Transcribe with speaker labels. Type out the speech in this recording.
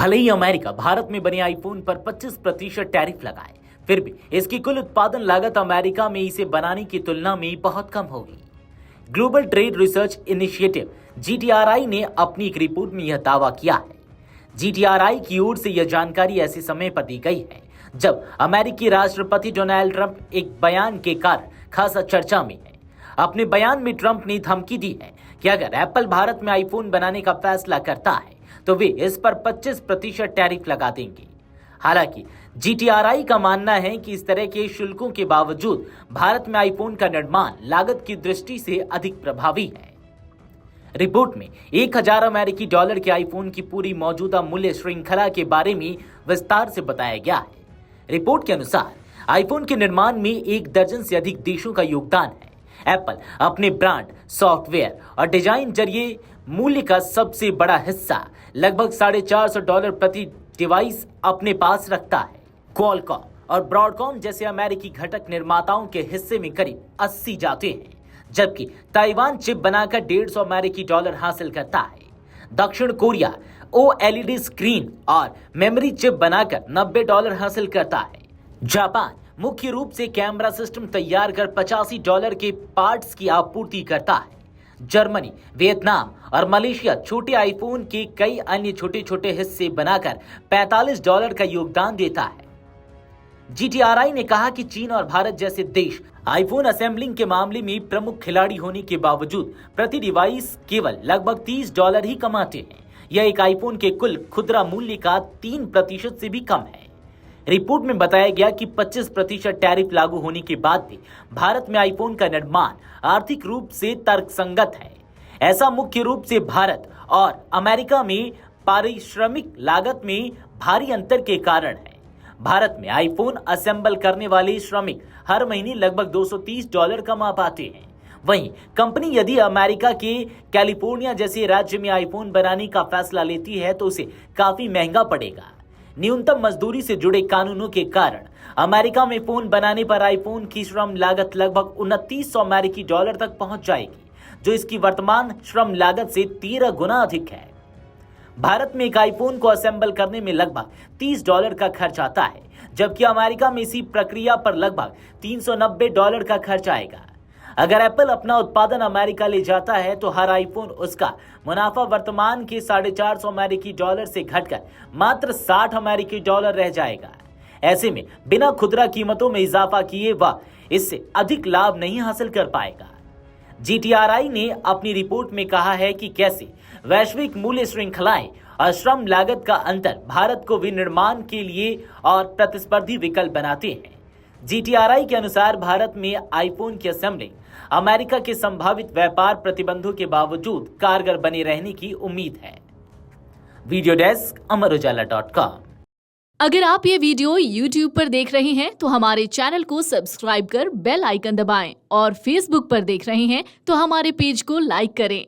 Speaker 1: भले ही अमेरिका भारत में बने आईफोन पर 25% टैरिफ लगाए, फिर भी इसकी कुल उत्पादन लागत अमेरिका में इसे बनाने की तुलना में बहुत कम होगी। Global trade research initiative GTRI ने अपनी एक रिपोर्ट में यह दावा किया है। GTRI की ओर से यह जानकारी ऐसे समय पर दी गई है जब अमेरिकी राष्ट्रपति डोनाल्ड ट्रंप एक बयान के कारण खासा चर्चा में है। अपने बयान में ट्रंप ने धमकी दी है कि अगर एप्पल भारत में आईफोन बनाने का फैसला करता है तो वे इस पर 25% टैरिफ लगा देंगे। हालांकि GTRI का मानना है कि इस तरह के शुल्कों के बावजूद भारत में आईफोन का निर्माण लागत की दृष्टि से अधिक प्रभावी है। रिपोर्ट में 1000 अमेरिकी डॉलर के आईफोन की पूरी मौजूदा मूल्य श्रृंखला के बारे में विस्तार से बताया गया है। रिपोर्ट के अनुसार आईफोन के निर्माण में 1 दर्जन से अधिक देशों का योगदान है। एप्पल अपने ब्रांड, सॉफ्टवेयर और डिजाइन जरिए मूल्य का सबसे बड़ा हिस्सा लगभग $450 प्रति डिवाइस अपने पास रखता है। क्वालकॉम और ब्रॉडकॉम जैसे अमेरिकी घटक निर्माताओं के हिस्से में करीब 80 जाते हैं, जबकि ताइवान चिप बनाकर $150 अमेरिकी हासिल करता है। दक्षिण कोरिया OLED स्क्रीन और मेमोरी चिप बनाकर $90 हासिल करता है। जापान मुख्य रूप से कैमरा सिस्टम तैयार कर $85 के पार्ट्स की आपूर्ति करता है। जर्मनी, वियतनाम और मलेशिया छोटे आईफोन के कई अन्य छोटे छोटे हिस्से बनाकर $45 का योगदान देता है। GTRI ने कहा कि चीन और भारत जैसे देश आईफोन असेंबलिंग के मामले में प्रमुख खिलाड़ी होने के बावजूद प्रति डिवाइस केवल लगभग $30 ही कमाते हैं। यह एक आईफोन के कुल खुदरा मूल्य का 3% से भी कम है। रिपोर्ट में बताया गया कि 25% टैरिफ लागू होने के बाद भी भारत में आईफोन का निर्माण आर्थिक रूप से तर्कसंगत है। ऐसा मुख्य रूप से भारत और अमेरिका में पारिश्रमिक लागत में भारी अंतर के कारण है। भारत में आईफोन असेंबल करने वाले श्रमिक हर महीने लगभग $230 कमा पाते हैं। वहीं कंपनी यदि अमेरिका के कैलिफोर्निया जैसे राज्य में आईफोन बनाने का फैसला लेती है तो उसे काफी महंगा पड़ेगा। न्यूनतम मजदूरी से जुड़े कानूनों के कारण अमेरिका में फोन बनाने पर आईफोन की श्रम लागत लगभग $2900 अमेरिकी तक पहुंच जाएगी, जो इसकी वर्तमान श्रम लागत से 13 गुना अधिक है। भारत में एक आईफोन को असेंबल करने में लगभग $30 का खर्च आता है, जबकि अमेरिका में इसी प्रक्रिया पर लगभग $390 का खर्च आएगा। अगर एप्पल अपना उत्पादन अमेरिका ले जाता है तो हर आईफोन उसका मुनाफा वर्तमान के $450 अमेरिकी से घटकर मात्र $60 अमेरिकी रह जाएगा। ऐसे में बिना खुदरा कीमतों में इजाफा किए वह इससे अधिक लाभ नहीं हासिल कर पाएगा। GTRI ने अपनी रिपोर्ट में कहा है कि कैसे वैश्विक मूल्य श्रृंखलाएं और श्रम लागत का अंतर भारत को विनिर्माण के लिए और प्रतिस्पर्धी विकल्प बनाते हैं। GTRI के अनुसार भारत में आईफोन की असेंबलिंग अमेरिका के संभावित व्यापार प्रतिबंधों के बावजूद कारगर बने रहने की उम्मीद है। वीडियो डेस्क अमरउजाला.com।
Speaker 2: अगर आप ये वीडियो YouTube पर देख रहे हैं तो हमारे चैनल को सब्सक्राइब कर बेल आइकन दबाएं और Facebook पर देख रहे हैं तो हमारे पेज को लाइक करें।